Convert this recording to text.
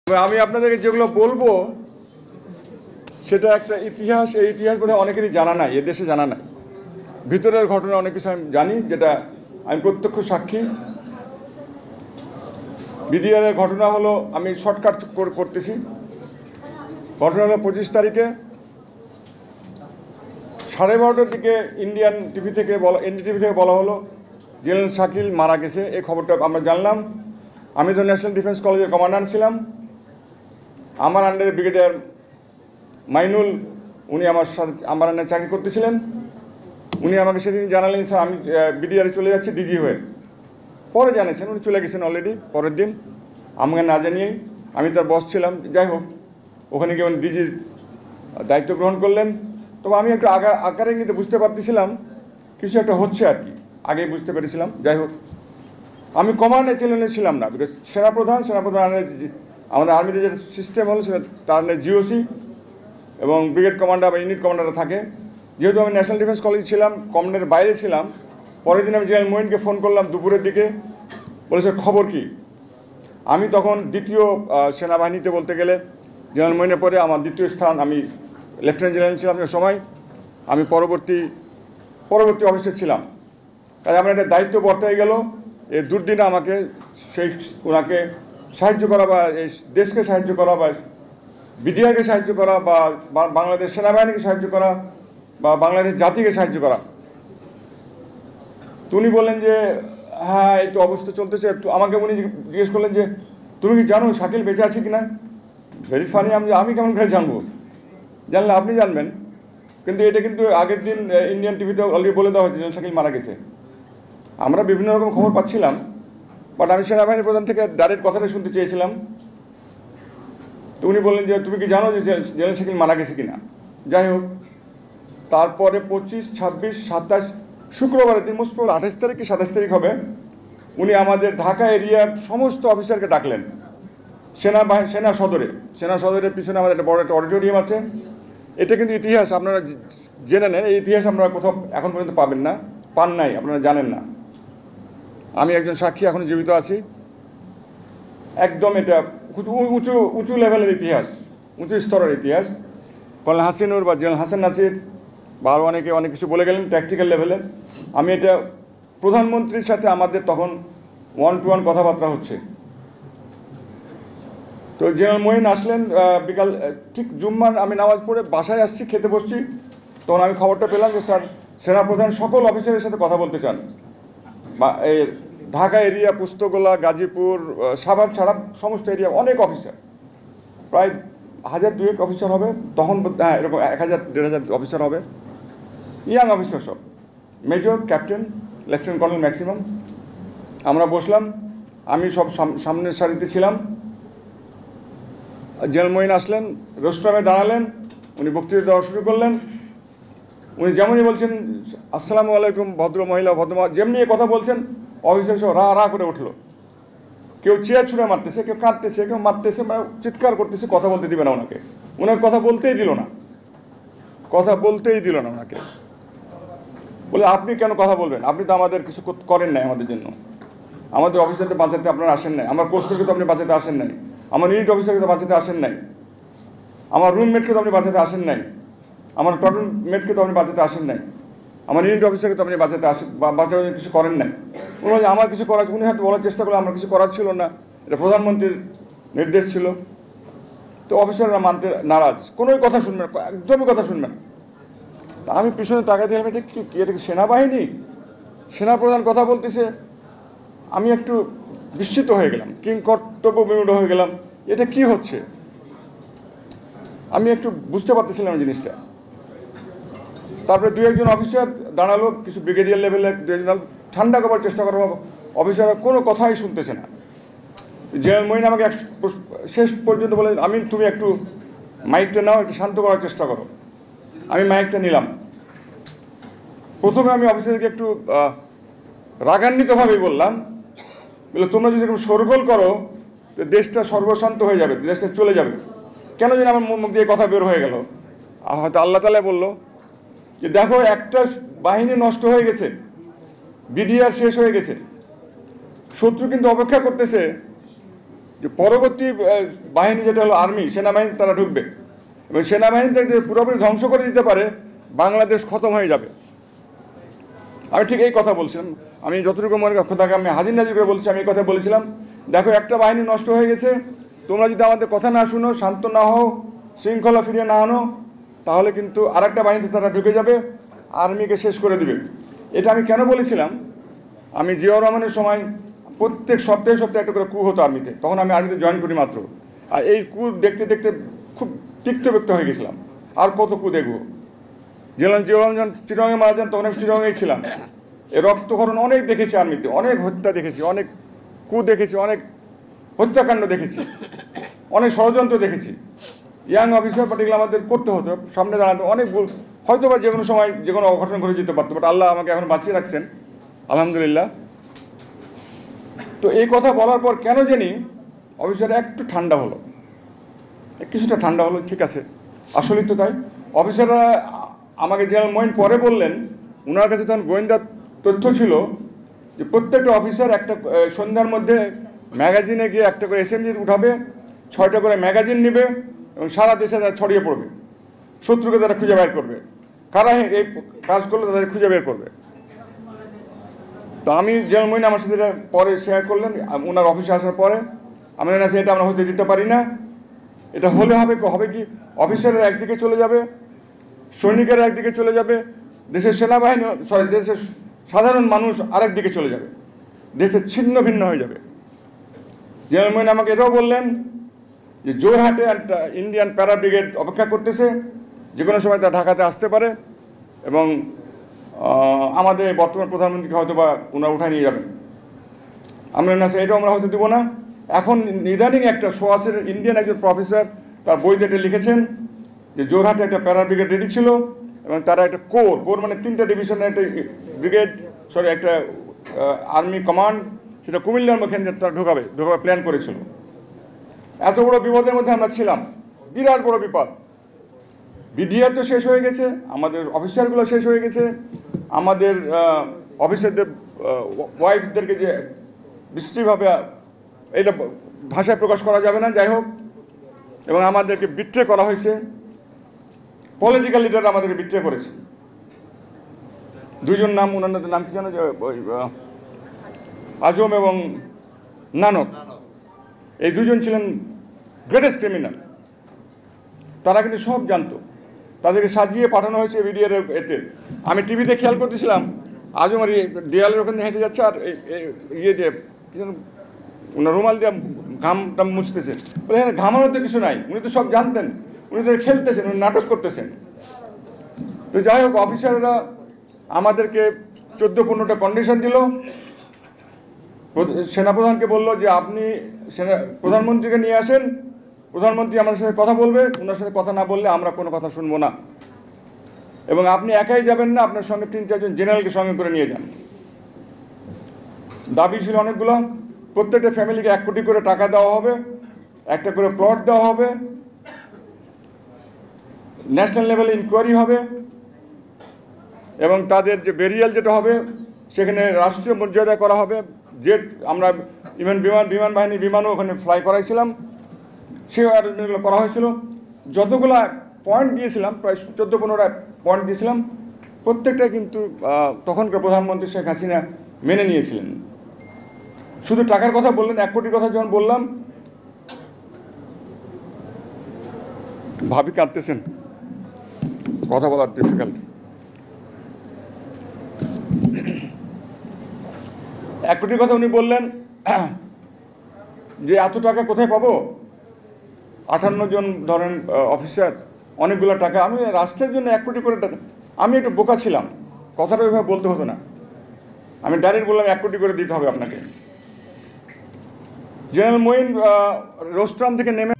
আমি আপনাদেরকে যেগুলো বলবো সেটা একটা ইতিহাস। এই ইতিহাস বোধহয় অনেকেরই জানা নাই, এদেশে জানা নাই। ভিতরের ঘটনা অনেক কিছু আমি জানি, যেটা আমি প্রত্যক্ষ সাক্ষী। বিডিআরের ঘটনা হলো, আমি শর্টকাট করতেছি। ঘটনা হলো 25 তারিখে 12:30টার দিকে ইন্ডিয়ান টিভি থেকে এনডিটিভি থেকে বলা হলো জেনারেল শাকিল মারা গেছে। এই খবরটা আমরা জানলাম। আমি তো ন্যাশনাল ডিফেন্স কলেজের কমান্ডার ছিলাম। আমার আন্ডারে ব্রিগেডিয়ার মাইনুল, উনি আমার সাথে আমার আন্ডারে চাকরি করতেছিলেন। উনি আমাকে সেদিন জানালেন, স্যার আমি বিডিআরে চলে যাচ্ছি ডিজি হয়ে। পরে জানিয়েছেন উনি চলে গেছেন অলরেডি পরের দিন, আমাকে না জানিয়েই। আমি তার বস ছিলাম। যাই হোক, ওখানে গিয়ে উনি ডিজির দায়িত্ব গ্রহণ করলেন। তবে আমি একটু আকারে কিন্তু বুঝতে পারতেছিলাম কিছু একটা হচ্ছে আর কি, আগেই বুঝতে পেরেছিলাম। যাই হোক, আমি কমান্ডে ছিলাম না, বিকজ সেনাপ্রধান আমাদের আর্মিতে যে সিস্টেম হলো সেটা তার জিওসি এবং ব্রিগেড কমান্ডার বা ইউনিট কমান্ডাররা থাকে। যেহেতু আমি ন্যাশনাল ডিফেন্স কলেজ ছিলাম, কমান্ডের বাইরে ছিলাম, পরের দিন আমি জেনারেল মোইনকে ফোন করলাম দুপুরের দিকে, বলেছে খবর কি। আমি তখন দ্বিতীয় সেনাবাহিনীতে বলতে গেলে জেনারেল মোইনের পরে আমার দ্বিতীয় স্থান, আমি লেফটেন্যান্ট জেনারেল ছিলাম সে সময়। আমি পরবর্তী অফিসে ছিলাম। তাই আমার একটা দায়িত্ব বর্তায় গেল। এই দুর্দিনে আমাকে ওনাকে সাহায্য করা বা এই দেশকে সাহায্য করা বা বিডিআরকে সাহায্য করা বা বাংলাদেশ সেনাবাহিনীকে সাহায্য করা বা বাংলাদেশ জাতিকে সাহায্য করা। তো উনি বললেন যে হ্যাঁ এই তো অবস্থা চলতেছে। আমাকে উনি জিজ্ঞেস করলেন যে তুমি কি জানো শাকিল বেঁচে আছে কি না। ভেরি ফানি, আমি কেমন করে জানবো, জানলে আপনি জানবেন। কিন্তু এটা কিন্তু আগের দিন ইন্ডিয়ান টিভিতে অলরেডি বলে দেওয়া হয়েছে যে শাকিল মারা গেছে। আমরা বিভিন্ন রকম খবর পাচ্ছিলাম, বাট আমি সেনাবাহিনী প্রধান থেকে ডাইরেক্ট কথাটা শুনতে চেয়েছিলাম। তো উনি বললেন যে তুমি কি জানো যে জেনারেল শাকিল মারা গেছে কিনা। যাই হোক, তারপরে 25, 26, 27 শুক্রবারের দিন, মোস্ট প্রবল 28 তারিখ কি 27 তারিখ হবে, উনি আমাদের ঢাকা এরিয়ার সমস্ত অফিসারকে ডাকলেন সেনা সদরের পিছনে আমাদের একটা বড় একটা অডিটোরিয়াম আছে। এটা কিন্তু ইতিহাস, আপনারা জেনে নেন। এই ইতিহাস আপনারা কোথাও এখন পর্যন্ত পান নাই, আপনারা জানেন না। আমি একজন সাক্ষী, এখনও জীবিত আছি। একদম এটা উঁচু লেভেলের ইতিহাস, উঁচু স্তরের ইতিহাস। কর্নেল হাসিনুর বা জেনারেল হাসান নাসির বা আরও অনেকে অনেক কিছু বলে গেলেন ট্যাকটিক্যাল লেভেলে। আমি এটা প্রধানমন্ত্রীর সাথে আমাদের তখন 1-to-1 কথাবার্তা হচ্ছে। তো জেনারেল মোইন আসলেন বিকাল ঠিক জুম্মান, আমি নামাজ পড়ে বাসায় আসছি, খেতে বসছি, তখন আমি খবরটা পেলাম যে স্যার সেনাপ্রধান সকল অফিসারের সাথে কথা বলতে চান। বা এই ঢাকা এরিয়া, পুস্তকলা, গাজীপুর, সাভার ছাড়া সমস্ত এরিয়া অনেক অফিসার, প্রায় 1000-2000 অফিসার হবে তখন। হ্যাঁ, এরকম 1000-1500 অফিসার হবে, ইয়াং অফিসার সব, major, captain, lieutenant colonel maximum. আমরা বসলাম, আমি সব সামনের সারিতে ছিলাম। জেনারেল মোইন আসলেন, রোস্টামে দাঁড়ালেন, উনি বক্তৃতা দেওয়া শুরু করলেন। উনি যেমনই বলছেন আসসালামু আলাইকুম ভদ্র মহিলা যেমনি কথা বলছেন, অফিসার সব রা করে উঠলো। কেউ চেয়ার ছুঁড়ে মারতেছে, কেউ কাঁদতেছে, কেউ মারতেছে, মানে চিৎকার করতেছে, কথা বলতে দিবে না ওনাকে। ওনাকে কথা বলতেই দিল না ওনাকে। বলে আপনি কেন কথা বলবেন, আপনি তো আমাদের কিছু করেন নাই আমাদের জন্য, আমাদের অফিসারকে বাঁচাতে আপনারা আসেন নাই, আমার কোর্সকে তো আপনি বাঁচাতে আসেন নাই, আমার ইউনিট অফিসারকে তো বাঁচাতে আসেন নাই, আমার রুমমেটকে তো আপনি বাঁচাতে আসেন নাই, আমার প্লাটুন মেটকে তো আপনি বাঁচাতে আসেন নাই, আমার ইউনিট অফিসারকে তো আপনি বাঁচাতে কিছু করেন নাই। উনি আমার কিছু করার, উনি হয়তো বলার চেষ্টা করলে আমার কিছু করার ছিল না, এটা প্রধানমন্ত্রীর নির্দেশ ছিল। তো অফিসাররা মানতে নারাজ, কোনোই কথা শুনবেন, একদমই কথা শুনবেন। তা আমি পিছনে তাকাই দিলাম, এটা কি, এটা কি সেনাবাহিনী, সেনাপ্রধান কথা বলতেছে। আমি একটু বিস্মিত হয়ে গেলাম, কর্তব্য বিমূঢ় হয়ে গেলাম, এটা কি হচ্ছে। আমি একটু বুঝতে পারতেছিলাম জিনিসটা। তারপরে 2-1 অফিসার দাঁড়ালো, কিছু ব্রিগেডিয়ার লেভেলে 2-1 ঠান্ডা করার চেষ্টা করো, অফিসাররা কোনো কথাই শুনতেছে না। জেনারেল মোইন আমাকে শেষ পর্যন্ত বলে, তুমি একটু মাইকটা নাও, একটু শান্ত করার চেষ্টা করো। আমি মাইকটা নিলাম। প্রথমে আমি অফিসারকে একটু রাগান্বিতভাবেই বললাম, তোমরা যদি এরকম শোরগোল করো তো দেশটা সর্বশান্ত হয়ে যাবে, দেশটা চলে যাবে। কেন যেন আমার মুখ দিয়ে কথা বের হয়ে গেল, হয়তো আল্লাহ তাআলা বললো যে দেখো একটা বাহিনী নষ্ট হয়ে গেছে, বিডিআর শেষ হয়ে গেছে, শত্রু কিন্তু অপেক্ষা করতেছে যে পরবর্তী বাহিনী যেটা হলো আর্মি, সেনাবাহিনী, তারা ঢুকবে এবং সেনাবাহিনীতে পুরোপুরি ধ্বংস করে দিতে পারে, বাংলাদেশ খতম হয়ে যাবে। আমি ঠিক এই কথা বলছিলাম। আমি যতটুকু মনে কথাকে আমি হাজির নাজির করে বলছি, আমি এই কথা বলেছিলাম, দেখো একটা বাহিনী নষ্ট হয়ে গেছে, তোমরা যদি আমাদের কথা না শুনো, শান্ত না হও, শৃঙ্খলা ফিরিয়ে না আনো, তাহলে কিন্তু আরেকটা বাহিনীতে তারা ঢুকে যাবে, আর্মিকে শেষ করে দিবে। এটা আমি কেন বলেছিলাম, আমি জিয়াউর রহমানের সময় প্রত্যেক সপ্তাহে সপ্তাহে একটা করে কু হতো আর্মিতে, তখন আমি আর্মিতে জয়েন করি মাত্র। আর এই কু দেখতে দেখতে খুব তিক্তব্যক্ত হয়ে গেছিলাম, আর কত কু দেখবো। জিয়াউর রহমান যখন চিটাগাংয়ে মারা যান, তখন আমি চিটাগাংয়েই ছিলাম। এই রক্তক্ষরণ অনেক দেখেছি আর্মিতে, অনেক হত্যা দেখেছি, অনেক কু দেখেছি, অনেক হত্যাকাণ্ড দেখেছি, অনেক ষড়যন্ত্র দেখেছি। ইয়াং অফিসার পার্টিকুলার আমাদের করতে হতো, সামনে দাঁড়াতে অনেক ভুল, হয়তো বা যে কোনো সময় যে কোনো অঘটন ঘটে যেতে পারতো, বাট আল্লাহ আমাকে এখন বাঁচিয়ে রাখছেন, আলহামদুলিল্লাহ। তো এই কথা বলার পর কেন জানি অফিসাররা একটু ঠান্ডা হলো, কিছুটা ঠান্ডা হলো, ঠিক আছে, আসলেই তো তাই। অফিসাররা আমাকে জেনারেল মঈন পরে বললেন, ওনার কাছে তখন গোয়েন্দা তথ্য ছিল যে প্রত্যেকটা অফিসার একটা সন্ধ্যার মধ্যে ম্যাগাজিনে গিয়ে একটা করে এসএমজি উঠাবে, 6টা করে ম্যাগাজিন নেবে এবং সারা দেশে তারা ছড়িয়ে পড়বে, শত্রুকে তারা খুঁজে বের করবে, কারা এই কাজ করলে তাদের খুঁজে বের করবে। তো আমি জেনারেল মঈন আমার সাথে পরে শেয়ার করলেন, ওনার অফিসে আসার পরে আমি না, এটা আমরা হতে দিতে পারি না, এটা হলে হবে কি, অফিসাররা একদিকে চলে যাবে, সৈনিকেরা একদিকে চলে যাবে, দেশের সেনাবাহিনী দেশের সাধারণ মানুষ আরেক দিকে চলে যাবে, দেশের ছিন্ন ভিন্ন হয়ে যাবে। জেনারেল মঈন আমাকে এটাও বললেন যে জোরহাটে একটা ইন্ডিয়ান প্যারা ব্রিগেড অপেক্ষা করতেছে, যে কোনো সময় তারা ঢাকাতে আসতে পারে এবং আমাদের বর্তমান প্রধানমন্ত্রীকে হয়তো বা ওনারা উঠায় নিয়ে যাবেন। আমরা না এটাও আমরা হয়তো দেবো না। এখন ইদানিং একটা সোয়াসের ইন্ডিয়ান একজন প্রফেসর তার বইতে এটা লিখেছেন যে জোরহাটে একটা প্যারা ব্রিগেড রেডি ছিল এবং তারা একটা কোর মানে 3টা ডিভিশনের একটা ব্রিগেড, একটা আর্মি কমান্ড, সেটা কুমিল্লার মুখে তারা ঢোকাবে প্ল্যান করেছিল। এত বড় বিপদের মধ্যে আমরা ছিলাম, বিরাট বড় বিপদ। বিডিআর তো শেষ হয়ে গেছে, আমাদের অফিসারগুলো শেষ হয়ে গেছে, আমাদের অফিসারদের ওয়াইফদেরকে যে বিশ্রীভাবে এটা ভাষায় প্রকাশ করা যাবে না, যাই হোক, এবং আমাদেরকে বিট্রে করা হয়েছে, পলিটিক্যাল লিডার আমাদেরকে বিট্রে করেছে। দুইজন নাম, ওনাদের নাম কি জানো, যে আজম এবং নানক, এই দুজন ছিলেন গ্রেটেস্ট ক্রিমিনাল। তারা কিন্তু সব জানতো, তাদেরকে সাজিয়ে পাঠানো হয়েছে বিডিআর এতে। আমি টিভিতে খেয়াল করতেছিলাম, আজম আর দেয়ালের ওখানে হেঁটে যাচ্ছে আর ইয়ে দিয়ে কি যেন ওনার রুমাল দিয়ে ঘামটা মুছতেছে, বলে হ্যাঁ ঘামানোর তো কিছু নাই, উনি তো সব জানতেন, উনি তো খেলতেছেন, উনি নাটক করতেছেন। তো যাই হোক, অফিসাররা আমাদেরকে 14-15টা কন্ডিশন দিল। সেনাপ্রধানকে বলল যে আপনি প্রধানমন্ত্রীকে নিয়ে আসেন, প্রধানমন্ত্রী আমাদের সাথে কথা বলবে, ওনার সাথে কথা না বললে আমরা কোনো কথা শুনবো না, এবং আপনি একাই যাবেন না, আপনার সঙ্গে 3-4 জন জেনারেলকে সঙ্গে করে নিয়ে যান। দাবি ছিল অনেকগুলো, প্রত্যেকটা ফ্যামিলিকে 1 কোটি করে টাকা দেওয়া হবে, একটা করে প্লট দেওয়া হবে, ন্যাশনাল লেভেলে ইনকোয়ারি হবে এবং তাদের যে বেরিয়াল যেটা হবে সেখানে রাষ্ট্রীয় মর্যাদা করা হবে। জেট আমরা বিমান বাহিনীর বিমানও ওখানে ফ্লাই করাইছিলাম, সেও অ্যারেঞ্জমেন্টগুলো করা হয়েছিল। যতগুলো পয়েন্ট দিয়েছিলাম, প্রায় 14-15টা পয়েন্ট দিয়েছিলাম, প্রত্যেকটা কিন্তু তখনকার প্রধানমন্ত্রী শেখ হাসিনা মেনে নিয়েছিলেন। শুধু টাকার কথা বললেন, 1 কোটির কথা যখন বললাম, ভাবি কাঁদতেছেন, কথা বলার ডিফিকাল্ট। 1 কোটির কথা উনি বললেন যে এত টাকা কোথায় পাবো, 58 জন ধরেন অফিসার, অনেকগুলো টাকা, আমি রাষ্ট্রের জন্য 1 কোটি করে টাকা। আমি একটু বোকা ছিলাম, কথাটা ওইভাবে বলতে হতো না, আমি ডাইরেক্ট বললাম 1 কোটি করে দিতে হবে আপনাকে। জেনারেল মঈন রোস্ট্রাম থেকে নেমে